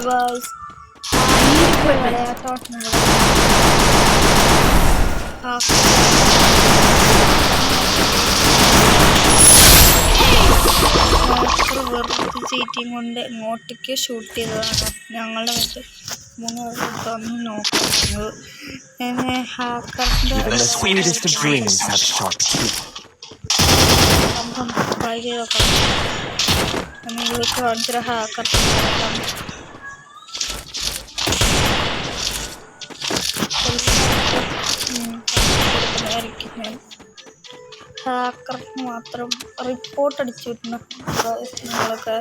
guys. Cheating കൊണ്ട് ഇങ്ങോട്ടേക്ക് shoot ചെയ്തതാണ്. ഞങ്ങളുടെ മറ്റേ മൂന്ന് നോക്കുന്നത് ഹാക്കറിന്റെ ട്രൈ ചെയ്തൊക്കെ നിങ്ങൾക്ക് കാണിച്ച ഹാക്കർ ഹാക്കർക്ക് മാത്രം റിപ്പോർട്ട് അടിച്ചു വിട്ടുന്ന നിങ്ങളൊക്കെ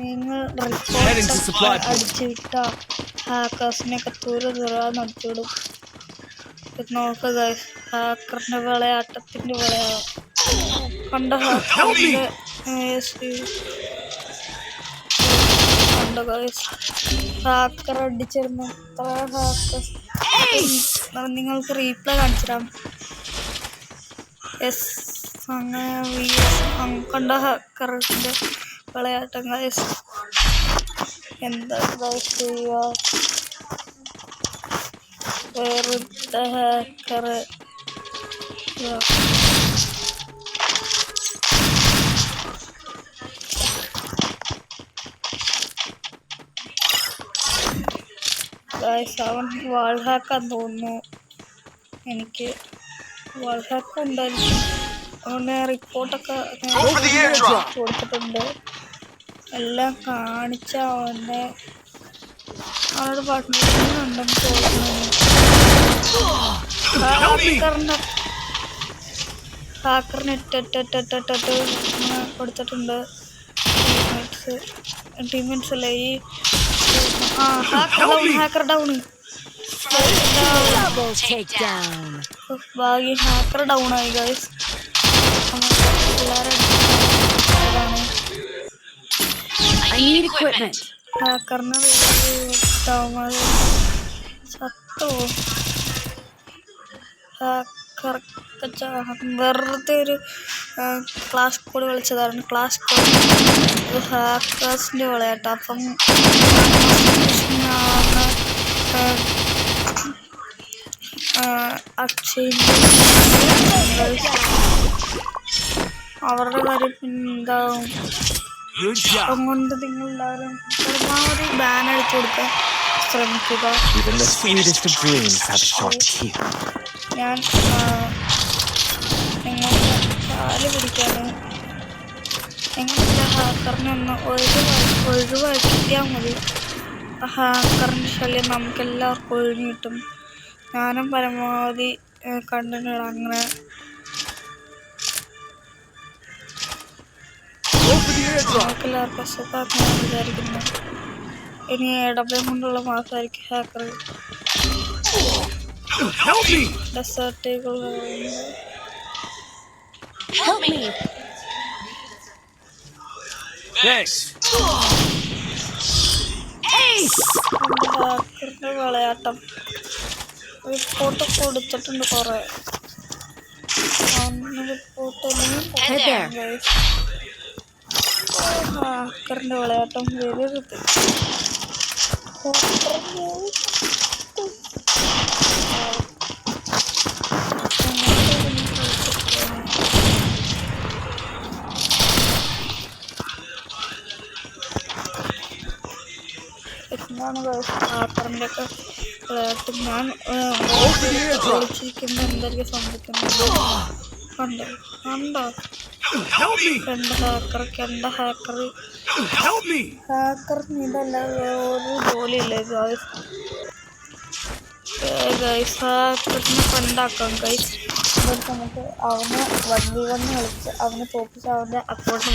നിങ്ങൾ റിപ്പോർട്ട് അടിച്ചു വിട്ട ഹാക്കേഴ്സിനെയൊക്കെ തുറന്ന് അടിച്ചുവിടും. നോക്കുക ഹാക്കറിന്റെ വിളയാട്ടത്തിന്റെ വിളയാ കണ്ട ഹാക്കറിന്റെ ഹാക്കർ അടിച്ചിരുന്ന എത്ര ഹാക്കേഴ്സ് നിങ്ങൾക്ക് റീപ്ലൈ കാണിച്ചിടാം. അങ്ങനെ കണ്ട ഹാക്കറിന്റെ വിളയാട്ടം ഗൈസ്. എന്താ ചെയ്യുക വേറെ ഹാക്കർ അവൻ വാൾ ഹാക്കാന്ന് തോന്നുന്നു. എനിക്ക് വാൾ ഹാക്ക് ഉണ്ടായിരിക്കും. അവനെ റിപ്പോർട്ടൊക്കെ കൊടുത്തിട്ടുണ്ട്. എല്ലാം കാണിച്ച അവനോട് പാട്ടുണ്ടെന്ന് തോന്നുന്നു. ഹാക്കറിന് ഇട്ടിട്ട് കൊടുത്തിട്ടുണ്ട്. ടീംമേറ്റ്സ് അല്ലേ ഈ ഹാക്കർ ഡൗൺ ഭാഗ്യം ഹാക്കർ ഡൗൺ ആയി ഗൈസ്. ഹാക്കറിനെ ചത്തോ ഹാക്കർ വെറുതെ ഒരു ക്ലാസ് കോഡ് കളിച്ചതാണ്. ക്ലാസ് കോഡ് ഹാക്കേഴ്സിൻ്റെ വിളയാട്ടം. അപ്പം അവരുടെ കാര്യം എന്താവും അതുകൊണ്ട് നിങ്ങളെല്ലാവരും പരമാവധി ബാൻ അടിച്ചു കൊടുക്കാൻ ശ്രമിക്കുക. ഞാൻ നിങ്ങൾക്ക് കാല് പിടിക്കാനും നിങ്ങളുടെ ഹാക്കറിനെ ഒന്ന് ഒഴിവാക്കിയാൽ മതി. ഹാക്കറിൻ്റെ ശല്യം നമുക്കെല്ലാവർക്കും ഒഴിഞ്ഞു കിട്ടും. ഞാനും പരമാവധി കണ്ടിട്ട് അങ്ങനെ നമുക്കെല്ലാവർക്കും സുഖമാക്കാൻ വിചാരിക്കുന്നു. ഇനി ഡബ്ല്യം കൊണ്ടുള്ള മാസമായിരിക്കും ഹാക്കർ ഡെസേർട്ടുകൾ ഹാക്കറിന്റെ വിളയാട്ടം. റിപ്പോർട്ട് കൊടുത്തിട്ടുണ്ട് കുറെ. ഹാക്കറിന്റെ വിളയാട്ടം വരരുത്. എന്താണ് ഹാക്കറിൻ്റെ ഒക്കെ വിളയാട്ടം. ഞാൻ വിളിച്ചിരിക്കുമ്പോൾ എന്തൊക്കെ സംഭവിക്കുന്നു കണ്ടോ കണ്ടോ. രണ്ട് ഹാക്കറിന് ഇതല്ലാതെ ഒരു ജോലിയില്ല ഗൈസ്. ഹാക്കറിനെ ഫ്രണ്ടാക്കാം ഗൈസ്. എന്നിട്ട് നമുക്ക് അവനെ 1v1 കളിച്ച് അവനെ തോപ്പിച്ച് അവൻ്റെ അക്കൗണ്ട്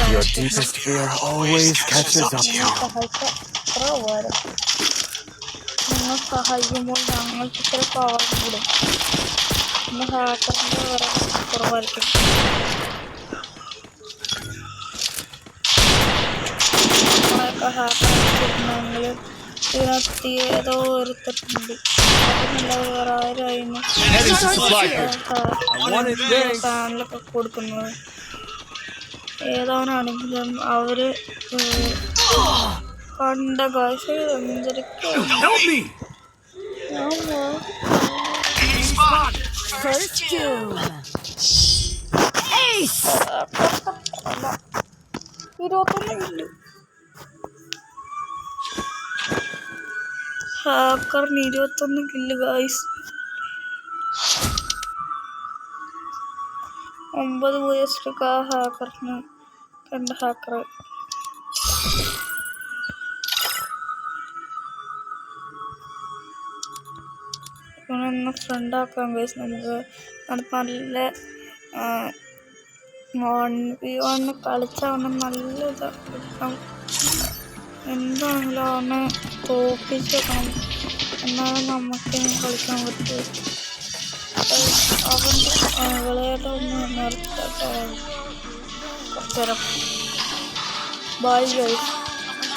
സഹായിച്ച എത്ര ഉപകാരം. നിങ്ങൾ സഹായിക്കുമ്പോൾ ഞങ്ങൾക്ക് ഇത്ര പവർ കൂടും. പിന്നെ ഹാക്കറിൻ്റെ കുറവായിരിക്കും. ഹാക്കറിനെങ്കിൽ ഇതിനകത്ത് ഏതോ ഒരുത്തട്ടുണ്ട്. അതല്ല വേറെ ആരായിരുന്നു ചാനലൊക്കെ കൊടുക്കുന്നത്. ഏതാണെങ്കിലും അവർ കണ്ട ഗൈസ് എന്തൊക്കെ ഹാക്കറിന് 21 കില്ല് ഗൈസ്. 9 പോയസ്റ്റൊക്കെ ആ ഹാക്കറിന്. കണ്ട ഹാക്കർ ഇവനൊന്ന് ഫ്രണ്ടാക്കാം ഗൈസ്. നമുക്ക് നല്ല 1v1 കളിച്ചാൽ അവനെ നല്ല ഇതാക്കാം. എന്താണെങ്കിലും അവനെ തോപ്പിച്ച് വെക്കണം, എന്നാലും നമുക്ക് കളിക്കാൻ പറ്റും. അവൻ്റെ വിളയാട്ടൊന്ന് നിർത്താം കുറച്ചേരം. Bye guys.